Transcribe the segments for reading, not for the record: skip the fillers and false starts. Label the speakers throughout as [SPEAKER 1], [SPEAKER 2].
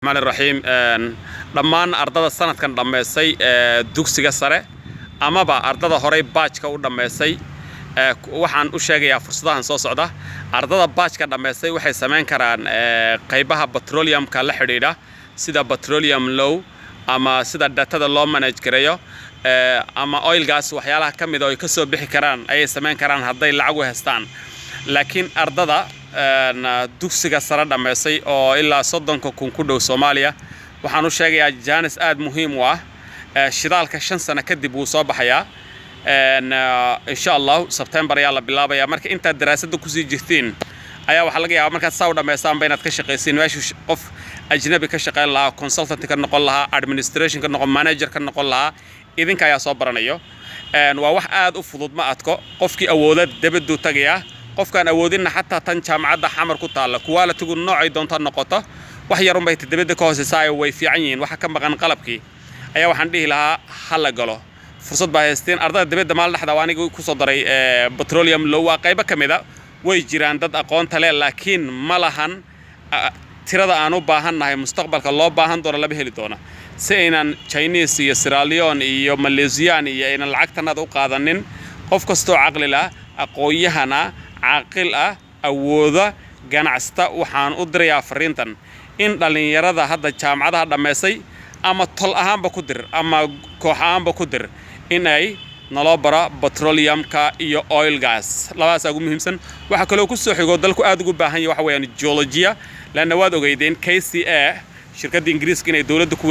[SPEAKER 1] الرحمن الرحيم dhammaan ardada sanadkan dhameysay dugsiga sare ama ba ardada horey baajka u dhameysay waxaan u sheegayaa fursadahan soo socda ardada baajka dhameysay waxay sameyn karaan qaybaha petroleumka la xiriira sida petroleum law ama sida datada loo manage gareeyo ama oil gas waxyaalaha kamid oo ay ka soo bixi karaan ay sameyn karaan haday lacag u haystaan laakiin ardada dugsiga sare dhameysay oo ilaa 30 kun ku dhow Soomaaliya waxaan u sheegayaa jaanis aad muhiim u ah shidaalka 5 sano kadib uu soo baxayaa insha Allah September ayaa la bilaabayaa marka inta daraasada ku sii jirtiin ayaa waxa laga yaabaa marka soo dhameystaan baynaad ka shaqeysiin meesha qof ajnabi ka shaqeyn lahaa consultant ka noqon lahaa administration ka noqon manager ka noqon lahaa idinka ayaa soo baranayo waa wax aad u fudud ma adko qofkii awooda dabadu tagaya qofkan awoodina xataa tan jaamacada xamar ku taala quality-gu noocay doonto noqoto wax yar unbay dabada ka hooseysaa way fiican yihiin waxa ka maqan qalabkii ayaa waxaan dhihi lahaa hal galo fursad baa haysteen ardada dabada maal dhaxda waaniga ku soo daray petroleum law waa qayb kamida way jiraan dad aqoon tale laakiin ma lahan tirada aan u baahanahay mustaqbalka loo baahan doono laba heli doona si aynan Chinese iyo Sierra Leone iyo Malaysia iyo aynan lacagtanada u qaadanin qof kasto aqli la aqooyahana عاقل awooda ganacsta waxaan u dirayaa fariintan in dhalinyarada hadda jaamacadaha dhameysay ama tol ahaanba ku dir ama koox ahaanba ku dir in ay nalo bara petroleumka iyo oil gas labaas ugu muhiimsan waxa kale oo ku soo xigo dalku aad ugu baahan yahay waxa weeyaan geologiya laana waad ogeydeen KCA shirkadda Ingiriiska inay dawladda ku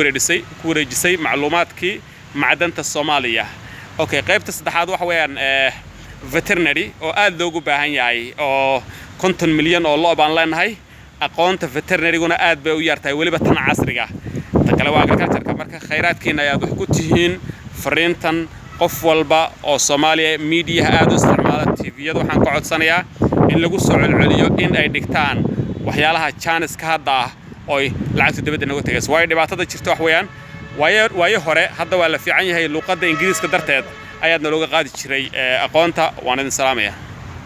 [SPEAKER 1] wareejisay macluumaadkii macdanta Soomaaliya okay qaybta saddexaad waxa weeyaan veterinary oo aad loogu baahan yahay oo 50 milyan oo loo baan leenahay aqoonta veterinary-guna aad bay u yartahay waliba tan casriga ta kale waa agriculture marka khayraadkiina aad wax ku tihiin fariintan qof walba oo Soomaaliya media aad u isticmaala TV-yada waxaan ka codsanayaa in lagu soo celceliyo in ay dhigtaan waxyaalaha chance ka hadda oo lacagta dibadda nagu tagays way dhibaatada jirto wax weeyaan way hore hadda waa la fiican yahay luqadda Ingiriiska darteed ayaadna looga qaadi jiray aqoonta waan idin salaamaya